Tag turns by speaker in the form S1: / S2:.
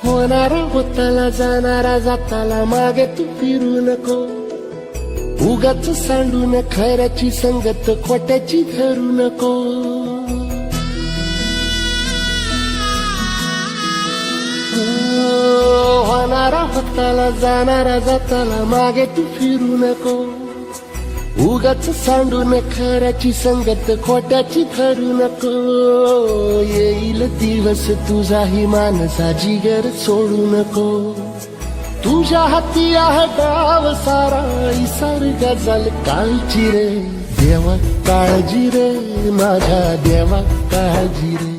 S1: होणारा होताला जाणारा जाताला मागे तू फिरू नको. उगाच सांडून खऱ्याची संगत खोट्याची धरू नको. होणारा होताला जाणारा जाताला मागे तू फिरू नको. उगाच सांडून खऱ्याची संगत खोट्याची धरू नको. येईल दिवस तुझाही मानसा जिगर सोडू नको. तुझ्या हाती आहे डाव सारा इसार गजल काळजी रे. देवा काळजी रे माझ्या देवा काळजी रे.